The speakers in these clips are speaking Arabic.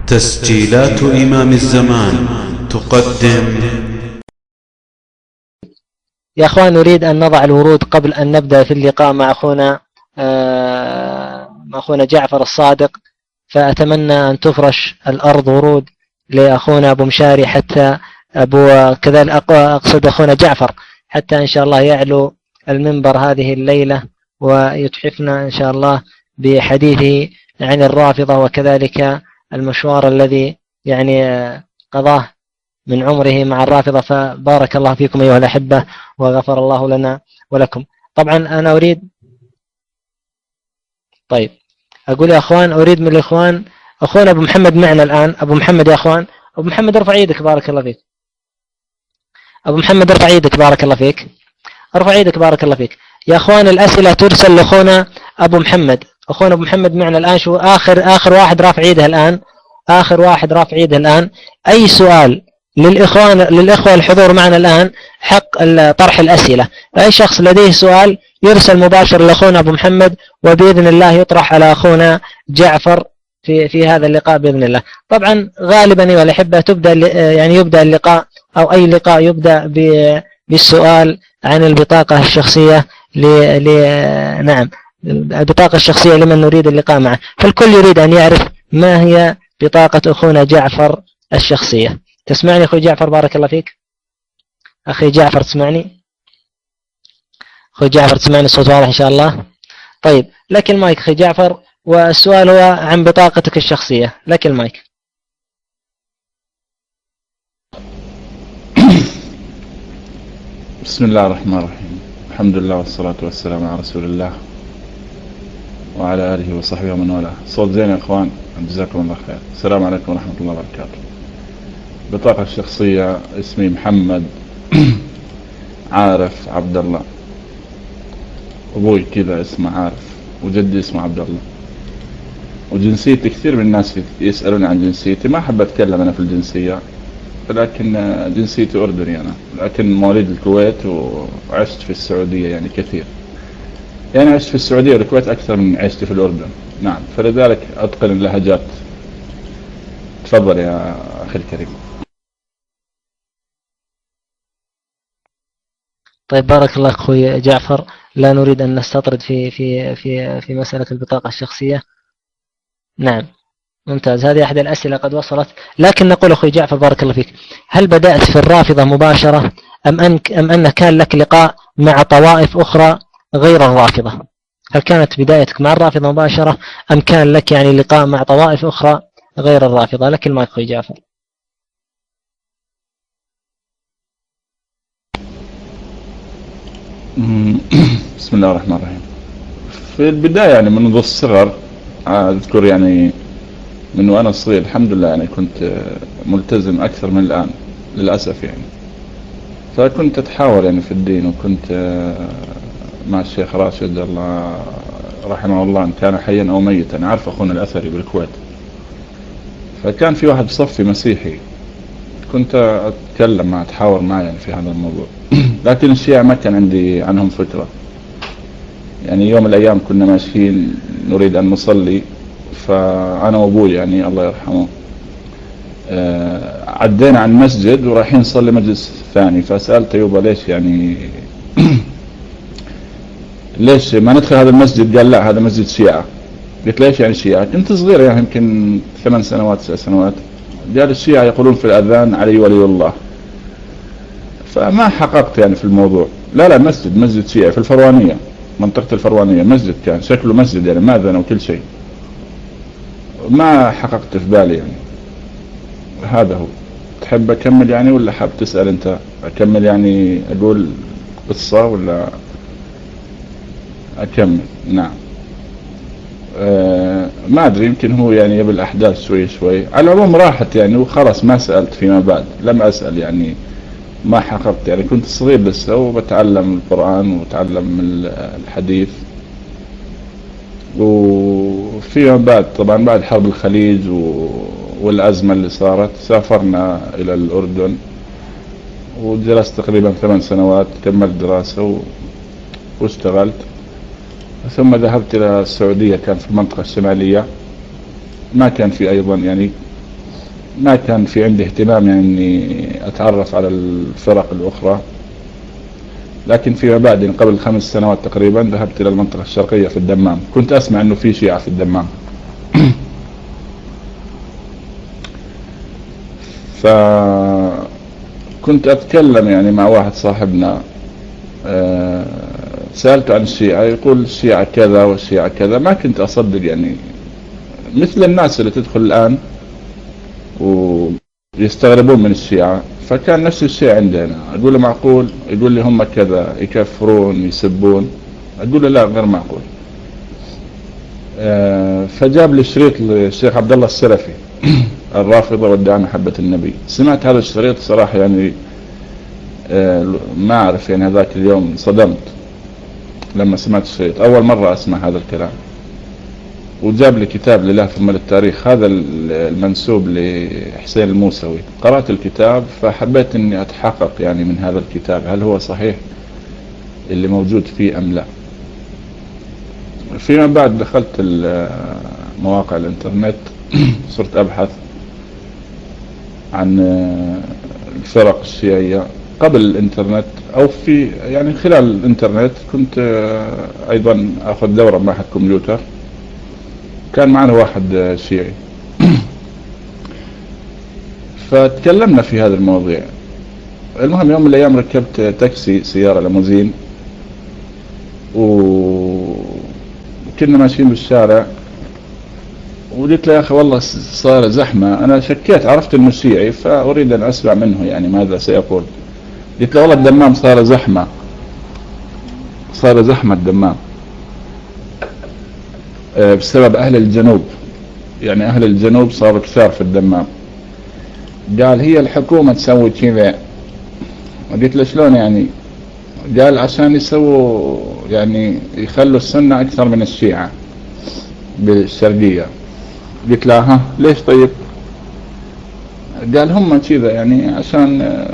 تسجيلات إمام الزمان تقدم. يا أخوان، نريد أن نضع الورود قبل أن نبدأ في اللقاء مع أخونا جعفر الصادق، فأتمنى أن تفرش الأرض ورود لأخونا أبو مشاري، حتى كذلك أقصد أخونا جعفر، حتى إن شاء الله يعلو المنبر هذه الليلة ويتحفنا إن شاء الله بحديثه عن الرافضة، وكذلك المشوار الذي قضاه من عمره مع الرافضة. فبارك الله فيكم أيها الأحبة، وغفر الله لنا ولكم. طبعا أنا أريد أقول يا أخوان، أريد من الإخوان أخونا أبو محمد معنا الآن. أبو محمد يا أخوان، أبو محمد ارفع يدك، بارك الله فيك. أبو محمد ارفع يدك، بارك الله فيك. ارفع يدك، بارك الله فيك. يا أخوان، الأسئلة ترسل لأخونا أبو محمد. أخونا أبو محمد معنا الآن. شو آخر واحد رافع يده الآن؟ آخر واحد رافع يده الآن. أي سؤال للإخوة الحضور معنا الآن حق طرح الأسئلة. أي شخص لديه سؤال يرسل مباشر لأخونا أبو محمد، وبإذن الله يطرح على أخونا جعفر في هذا اللقاء بإذن الله. طبعا غالبا أيها الأحبة يبدأ اللقاء، أو أي لقاء يبدأ بالسؤال عن البطاقة الشخصية نعم، البطاقة الشخصية لمن نريد اللقاء معه. فالكل يريد أن يعرف ما هي بطاقة أخونا جعفر الشخصية. تسمعني أخوي جعفر؟ بارك الله فيك. أخي جعفر تسمعني؟ أخوي جعفر تسمعني؟ الصوت واضح إن شاء الله. طيب، لك المايك أخي جعفر، والسؤال هو عن بطاقتك الشخصية. لك المايك. بسم الله الرحمن الرحيم. الحمد لله والصلاة والسلام على رسول الله وعلى آله وصحبه ومن والاه. صوت زين يا إخوان؟ جزاكم الله خير. السلام عليكم ورحمة الله وبركاته. بطاقة الشخصية: اسمي محمد عارف عبد الله، أبوي كذا اسمه عارف، وجدي اسمه عبد الله. وجنسيتي، كثير من الناس يسألون عن جنسيتي. ما أحب أتكلم أنا في الجنسية، لكن جنسيتي أردني أنا، لكن مواليد الكويت وعشت في السعودية كثير. عشت في السعودية والكويت أكثر من عشت في الأردن. نعم، فلذلك أتقن اللهجات. تفضل يا أخي الكريم. طيب، بارك الله أخوي جعفر. لا نريد أن نستطرد في مسألة البطاقة الشخصية. نعم، ممتاز. هذه أحد الأسئلة قد وصلت. لكن نقول أخوي جعفر بارك الله فيك، هل بدأت في الرافضة مباشرة أم أن كان لك لقاء مع طوائف أخرى غير الرافضة؟ هل كانت بدايتك مع الرافضة مباشرة أم كان لك لقاء مع طوائف أخرى غير الرافضة؟ لك المايك أخوي جعفر. بسم الله الرحمن الرحيم. في البداية منذ الصغر أذكر من وأنا صغير الحمد لله كنت ملتزم أكثر من الآن للأسف فكنت أتحاور في الدين، وكنت مع الشيخ راشد الله رحمه الله إن كان حيا أو ميتا. عارف أخونا الأثري بالكويت، فكان في واحد صفي مسيحي كنت أتكلم مع أتحاور معه في هذا الموضوع. لكن الشيعة ما كان عندي عنهم فكرة. يوم من الأيام كنا ماشيين نريد أن نصلي، فأنا وأبوي الله يرحمه عدينا عن مسجد ورايحين نصلي مجلس ثاني. فسألت يوبا ليش ليش ما ندخل هذا المسجد؟ قال لا، هذا مسجد شيعة. قلت ليش شيعة؟ كنت صغير يمكن 8 سنوات 9 سنوات. قال الشيعة يقولون في الأذان علي ولي الله. فما حققت في الموضوع. لا، مسجد شيعة في الفروانية، منطقة الفروانية، مسجد كان شكله مسجد ماذن وكل شيء. ما حققت في بالي هذا هو. تحب أكمل ولا حاب تسأل أنت؟ أكمل أقول قصة ولا أكمل؟ نعم. ما أدري، يمكن هو يبي الأحداث شوي. على العموم راحت وخلاص، ما سألت فيما بعد. لم أسأل ما حققت. كنت صغير لسه وبتعلم القرآن وبتعلم الحديث. وفيما بعد طبعا بعد حرب الخليج والأزمة اللي صارت سافرنا إلى الأردن، وجلست تقريبا 8 سنوات، كملت دراسة واشتغلت. ثم ذهبت إلى السعودية، كان في المنطقة الشمالية. ما كان في أيضا ما كان في عندي اهتمام يعني اني اتعرف على الفرق الاخرى. لكن فيما بعد قبل 5 سنوات تقريبا ذهبت الى المنطقة الشرقية في الدمام. كنت اسمع انه في شيعة في الدمام. فكنت اتكلم يعني مع واحد صاحبنا، سألته عن الشيعة، يقول الشيعة كذا والشيعة كذا. ما كنت اصدق يعني، مثل الناس اللي تدخل الان ويستغربون من الشيعة. فكان نفس الشيء عندنا. اقول له معقول؟ يقول لي هم كذا، يكفرون يسبون. اقول له لا، غير معقول. فجاب لي شريط للشيخ عبد الله السلفي الرافضة وادعاء محبة النبي. سمعت هذا الشريط صراحة يعني ما أعرف يعني، هذاك اليوم صدمت لما سمعت الشريط. أول مرة أسمع هذا الكلام. وجاب لي كتاب لله ثم للتاريخ، هذا المنسوب لحسين الموسوي. قرأت الكتاب فحبيت أني أتحقق يعني من هذا الكتاب هل هو صحيح اللي موجود فيه أم لا. فيما بعد دخلت مواقع الانترنت صرت أبحث عن الفرق الشيعية قبل الانترنت، او في يعني خلال الانترنت. كنت ايضا اخذ دورة بمعهد كمبيوتر، كان معنا واحد شيعي فتكلمنا في هذه المواضيع. المهم يوم من الايام ركبت تاكسي، سيارة ليموزين، وكنا ماشيين بالشارع، وقلت له يا أخي والله صار زحمة. أنا شكيت، عرفت إنه شيعي فأريد أن أسمع منه يعني ماذا سيقول. قلت له والله الدمام صار زحمة، صار زحمة الدمام بسبب أهل الجنوب. يعني أهل الجنوب صاروا كثار في الدمام. قال هي الحكومة تسوي كذا. قلت له شلون يعني؟ قال عشان يسووا يعني يخلوا السنة أكثر من الشيعة بالشرقية. قلت له ها ليش طيب؟ قال هم كذا يعني عشان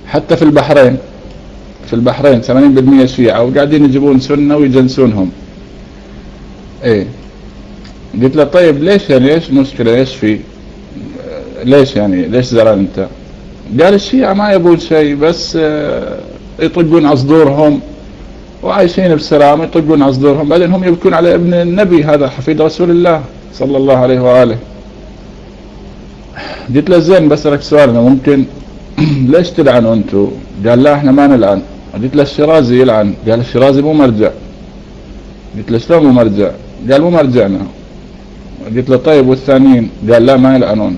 حتى في البحرين 80% شيعة وقاعدين يجيبون سنة ويجنسونهم. ايه. قلت له طيب ليش يعني، ايش المشكلة، ايش في، ليش يعني، ليش زعلان انت؟ قال الشيعة ما يبون شيء، بس يطقون عصدورهم وعايشين بسلام، يطقون عصدورهم، بعدين هم يبكون على ابن النبي هذا حفيد رسول الله صلى الله عليه وآله. قلت له زين بسألك سؤال أنا ممكن؟ ليش تلعنوا أنتوا؟ قال لا احنا ما نلعن. قلت له الشرازي يلعن. قال الشرازي مو مرجع. قلت له شلون مو مرجع؟ قال مو مرجعنا. قلت له طيب والثانيين؟ قال لا ما يلعنون.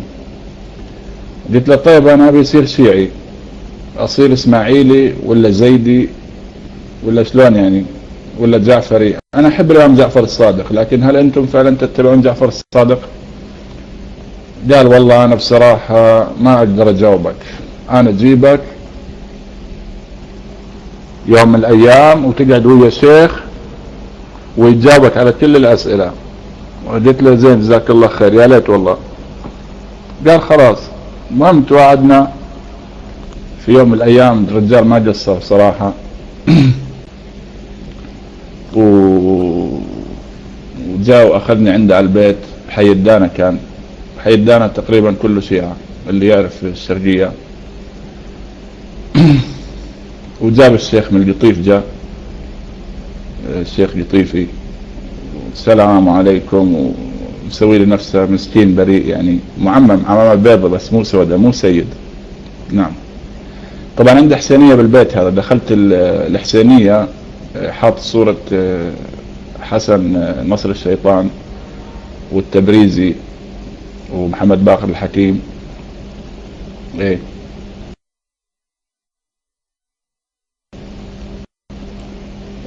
قلت له طيب أنا أبي أصير شيعي، أصير إسماعيلي ولا زيدي ولا شلون يعني، ولا جعفري؟ أنا أحب الإمام جعفر الصادق، لكن هل أنتم فعلا تتبعون جعفر الصادق؟ قال والله أنا بصراحة ما أقدر أجاوبك. أنا أجيبك يوم من الأيام وتقعد ويا شيخ ويجاوبك على كل الأسئلة. وقلت له زين جزاك الله خير، يا ليت والله. قال خلاص. المهم توعدنا في يوم من الأيام. الرجال ما قصر صراحة وجاء وأخذني عنده على البيت. حي الدانة، كان حي الدانة تقريبا كله شيعة اللي يعرف الشرقية. وجاب الشيخ من القطيف، جاء الشيخ قطيفي، السلام عليكم، ومسوي لي نفسه مسكين بريء يعني، معمم عمامة بيضة بس مو سوداء، مو سيد. نعم. طبعا عنده حسينية بالبيت هذا. دخلت الحسينية حاط صورة حسن نصر الشيطان والتبريزي ومحمد باقر الحكيم. ايه.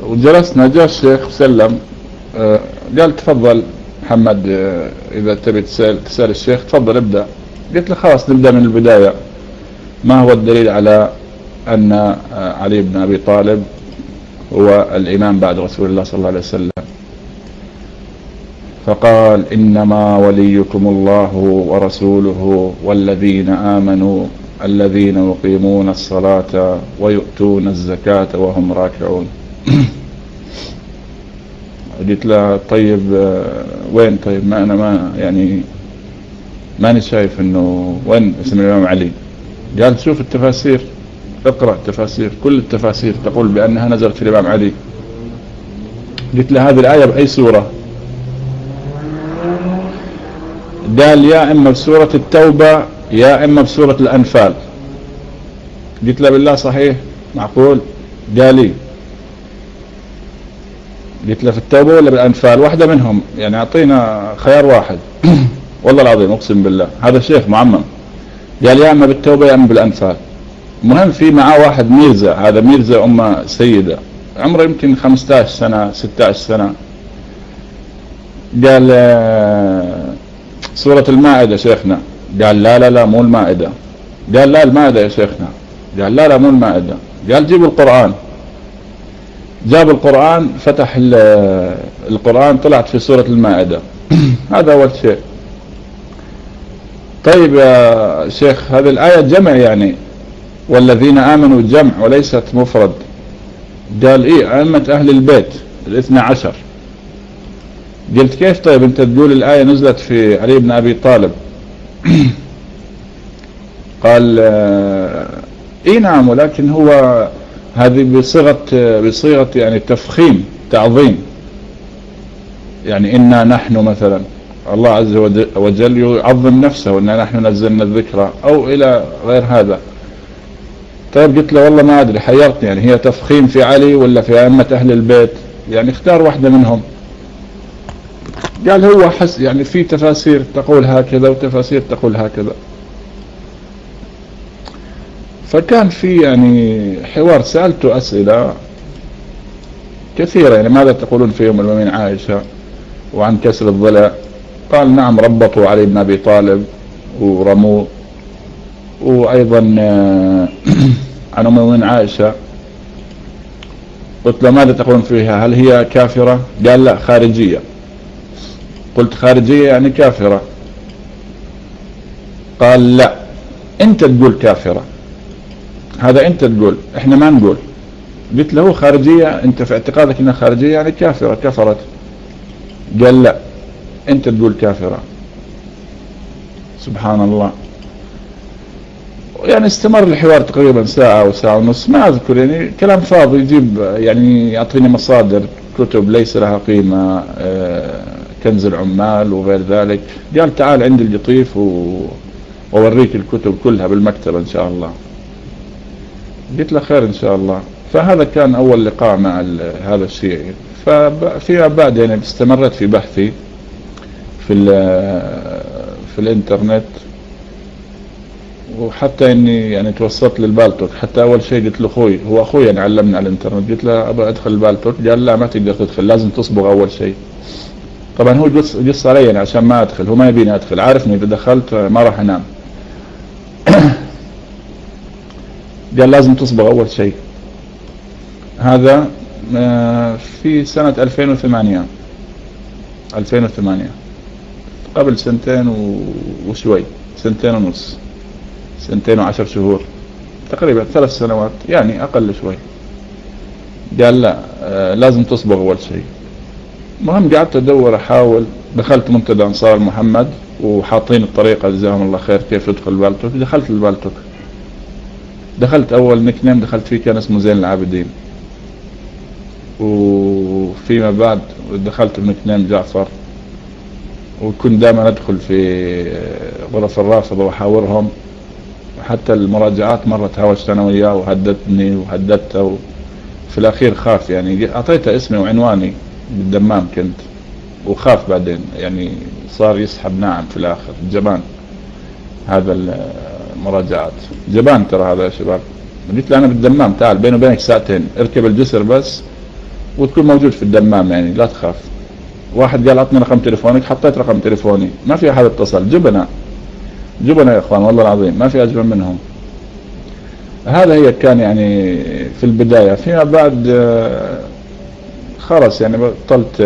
وجلسنا، جاء الشيخ سلم، قال تفضل محمد، اذا تبي تسأل الشيخ تفضل ابدأ. قلت له خلاص نبدأ من البداية. ما هو الدليل على أن علي بن أبي طالب هو الإمام بعد رسول الله صلى الله عليه وسلم؟ فقال إنما وليكم الله ورسوله والذين آمنوا الذين يقيمون الصلاة ويؤتون الزكاة وهم راكعون. قلت له طيب وين؟ طيب ما أنا ما يعني ماني شايف انه وين اسم الامام علي. قال شوف التفاسير، اقرأ التفاسير، كل التفاسير تقول بانها نزلت في الامام علي. قلت له هذه الآية بأي سورة؟ قال يا اما بسورة التوبة يا اما بسورة الانفال. قلت له بالله صحيح معقول؟ قال لي. قلت له في التوبة ولا بالانفال؟ واحدة منهم يعني اعطينا خيار واحد. والله العظيم اقسم بالله هذا الشيخ معمم. قال يا اما بالتوبة يا اما بالانفال. المهم في معاه واحد ميرزا، هذا ميرزا أم سيدة عمره يمكن 15 سنة 16 سنة. قال سورة المائدة شيخنا. قال لا مو المائدة. قال لا المائدة يا شيخنا. قال لا مو المائدة. قال جيب القرآن. جاب القرآن، فتح القرآن، طلعت في سورة المائدة. هذا أول شيء. طيب يا شيخ هذه الآية جمع يعني، والذين آمنوا جمع وليست مفرد. قال إيه أئمة أهل البيت 12. قلت كيف طيب أنت تقول الآية نزلت في علي بن أبي طالب؟ قال إيه نعم، ولكن هو هذه بصيغة يعني تفخيم تعظيم، يعني إنا نحن مثلا الله عز وجل يعظم نفسه إنا نحن نزلنا الذكرى أو إلى غير هذا. طيب قلت له والله ما أدري، حيرتني يعني هي تفخيم في علي ولا في أئمة أهل البيت، يعني اختار واحدة منهم. قال هو حس يعني في تفاسير تقول هكذا وتفاسير تقول هكذا. فكان في يعني حوار، سألته أسئلة كثيرة يعني ماذا تقولون في أم المؤمنين عائشة وعن كسر الضلع؟ قال نعم ربطوا علي بن أبي طالب ورموه. وأيضا عن أم المؤمنين عائشة قلت له ماذا تقولون فيها، هل هي كافرة؟ قال لا خارجية. قلت خارجية يعني كافرة؟ قال لا أنت تقول كافرة، هذا أنت تقول، إحنا ما نقول. قلت له خارجية، أنت في اعتقادك أنها خارجية يعني كافرة كفرت. قال لا أنت تقول كافرة. سبحان الله. يعني استمر الحوار تقريبا ساعة أو ساعة ونص، ما أذكر يعني كلام فاضي، يجيب يعني يعطيني مصادر كتب ليس لها قيمة، كنز العمال وغير ذلك. قال تعال عندي القطيف ووريك الكتب كلها بالمكتبة إن شاء الله. قلت له خير إن شاء الله. فهذا كان أول لقاء مع هذا الشيعي. ففيما بعد يعني استمرت في بحثي في الإنترنت، وحتى إني يعني توسطت للبالتوك. حتى أول شيء قلت له أخوي، هو أخوي يعني علمني على الإنترنت، قلت له أبغى أدخل البالتوك. قال لا ما تقدر تدخل، لازم تصبغ أول شيء. طبعا هو قص علي يعني عشان ما أدخل، هو ما يبيني أدخل، عارفني إذا دخلت ما راح أنام. قال لازم تصبغ أول شيء. هذا في سنة 2008 قبل سنتين وشوي، 2.5 سنة، 2 و10 شهور تقريبا، 3 سنوات يعني أقل شوي. قال لا لازم تصبغ أول شيء. مهم قعدت أدور أحاول، دخلت منتدى أنصار محمد وحاطين الطريقة جزاهم الله خير كيف تدخل البالتوك. دخلت البالتوك، دخلت أول نيكنيم دخلت فيه كان اسمه زين العابدين، وفيما بعد دخلت بنيكنيم جعفر. وكنت دائما أدخل في غرف الرافضة وأحاورهم، حتى المراجعات مرة تهاوشت أنا وياه وهددتني وهددته، في الأخير خاف يعني، أعطيته اسمي وعنواني بالدمام كنت، وخاف بعدين يعني صار يسحب ناعم في الآخر. جبان هذا المراجعات، جبان ترى هذا يا شباب. قلت له أنا بالدمام، تعال بيني وبينك ساعتين، اركب الجسر بس وتكون موجود في الدمام يعني لا تخاف. واحد قال أعطني رقم تليفونك، حطيت رقم تليفوني، ما في أحد اتصل. جبنا يا إخوان والله العظيم، ما في أجمل منهم. هذا هي كان يعني في البداية. فيما بعد خلاص يعني بطلت